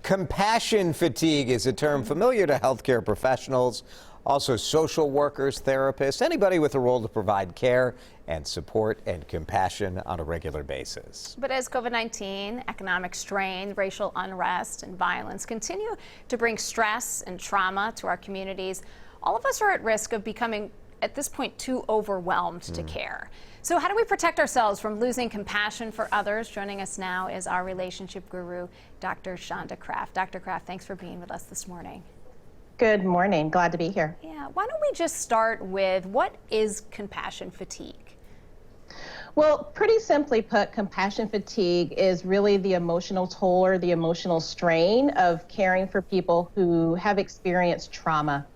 Compassion fatigue is a term familiar to healthcare professionals, also social workers, therapists, anybody with a role to provide care and support and compassion on a regular basis. But as COVID-19, economic strain, racial unrest, and violence continue to bring stress and trauma to our communities, all of us are at risk of becoming, at this point, too overwhelmed to care. So how do we protect ourselves from losing compassion for others? Joining us now is our relationship guru, Dr. Shonda Craft. Dr. Craft, thanks for being with us this morning. Good morning. Glad to be here. Yeah, why don't we just start with what is compassion fatigue? Well, pretty simply put, compassion fatigue is really the emotional toll or the emotional strain of caring for people who have experienced trauma.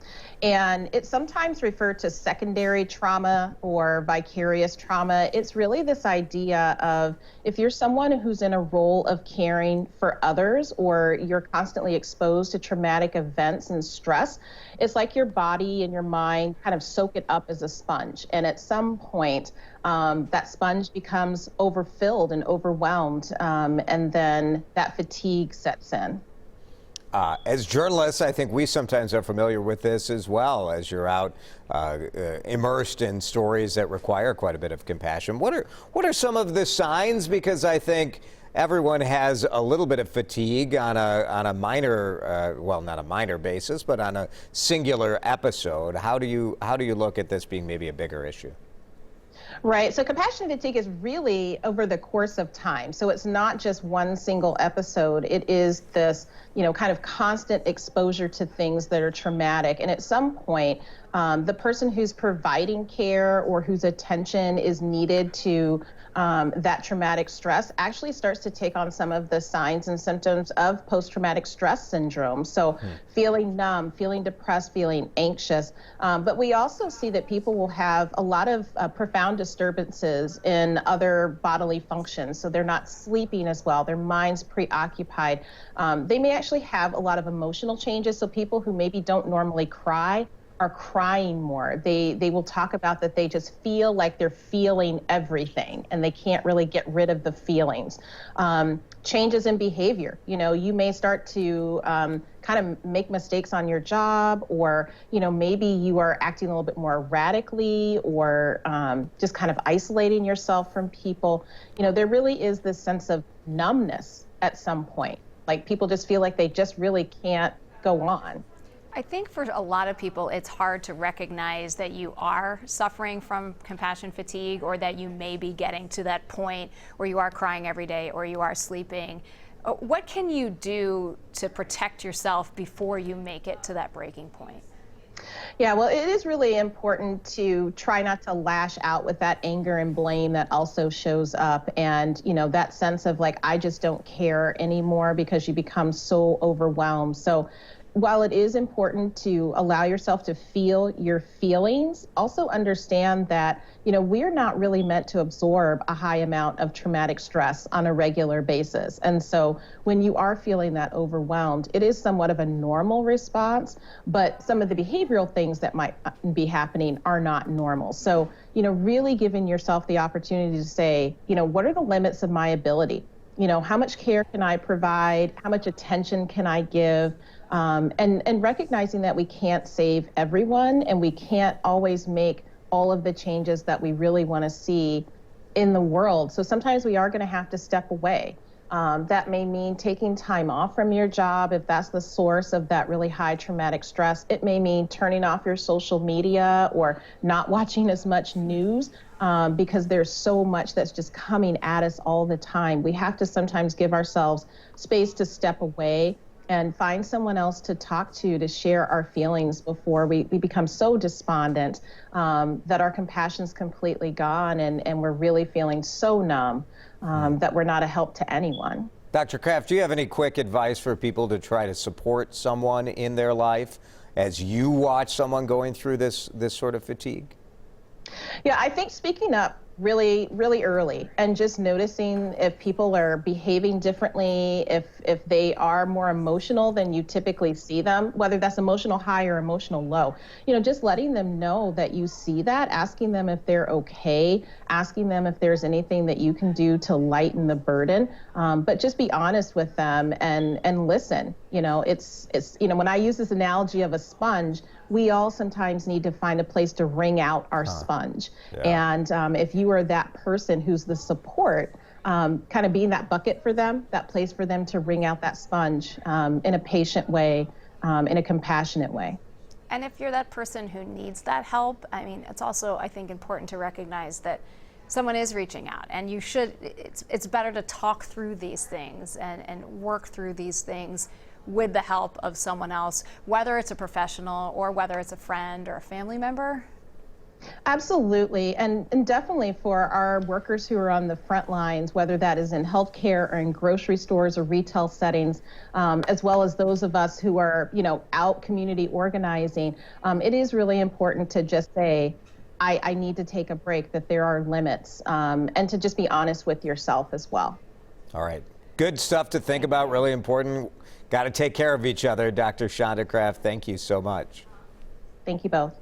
And it's sometimes referred to secondary trauma or vicarious trauma. It's really this idea of if you're someone who's in a role of caring for others or you're constantly exposed to traumatic events and stress, it's like your body and your mind kind of soak it up as a sponge. And at some point, that sponge becomes overfilled and overwhelmed, and then that fatigue sets in. As journalists, I think we sometimes are familiar with this as well, as you're out immersed in stories that require quite a bit of compassion. What are some of the signs? Because I think everyone has a little bit of fatigue on a minor, well, not a minor basis, but on a singular episode. How do you look at this being maybe a bigger issue? Right. So compassion fatigue is really over the course of time. So it's not just one single episode. It is this, kind of constant exposure to things that are traumatic. And at some point, the person who's providing care or whose attention is needed to that traumatic stress actually starts to take on some of the signs and symptoms of post-traumatic stress syndrome. So feeling numb, feeling depressed, feeling anxious. But we also see that people will have a lot of profound disturbances in other bodily functions. So they're not sleeping as well. Their mind's preoccupied. They may actually have a lot of emotional changes. So people who maybe don't normally cry are crying more. They will talk about that they just feel like they're feeling everything and they can't really get rid of the feelings. Changes in behavior. You may start to kind of make mistakes on your job, or, maybe you are acting a little bit more erratically, or just kind of isolating yourself from people. There really is this sense of numbness at some point. Like people just feel like they just really can't go on. I think for a lot of people, it's hard to recognize that you are suffering from compassion fatigue, or that you may be getting to that point where you are crying every day or you are sleeping. What can you do to protect yourself before you make it to that breaking point? Yeah, well, it is really important to try not to lash out with that anger and blame that also shows up. And, that sense of like, I just don't care anymore, because you become so overwhelmed. So while it is important to allow yourself to feel your feelings, also understand that, we're not really meant to absorb a high amount of traumatic stress on a regular basis. And so when you are feeling that overwhelmed, it is somewhat of a normal response, but some of the behavioral things that might be happening are not normal. So, really giving yourself the opportunity to say, what are the limits of my ability? How much care can I provide? How much attention can I give? And recognizing that we can't save everyone, and we can't always make all of the changes that we really want to see in the world. So sometimes we are going to have to step away. That may mean taking time off from your job if that's the source of that really high traumatic stress. It may mean turning off your social media or not watching as much news, because there's so much that's just coming at us all the time. We have to sometimes give ourselves space to step away and find someone else to talk to share our feelings before we become so despondent that our compassion's completely gone, and we're really feeling so numb that we're not a help to anyone. Dr. Craft, do you have any quick advice for people to try to support someone in their life as you watch someone going through this sort of fatigue? Yeah, I think speaking up really, really early, and just noticing if people are behaving differently, if they are more emotional than you typically see them, whether that's emotional high or emotional low. Just letting them know that you see that, asking them if they're okay, asking them if there's anything that you can do to lighten the burden, but just be honest with them and listen. It's when I use this analogy of a sponge, we all sometimes need to find a place to wring out our sponge. Yeah. And if you are that person who's the support, kind of being that bucket for them, that place for them to wring out that sponge in a patient way, in a compassionate way. And if you're that person who needs that help, I mean, it's also, I think, important to recognize that someone is reaching out, and it's better to talk through these things and work through these things with the help of someone else, whether it's a professional or whether it's a friend or a family member. Absolutely, and definitely for our workers who are on the front lines, whether that is in healthcare or in grocery stores or retail settings, as well as those of us who are, out community organizing, it is really important to just say, I need to take a break, that there are limits, and to just be honest with yourself as well. All right. Good stuff to think about, really important. Got to take care of each other. Dr. Shonda Craft, thank you so much. Thank you both.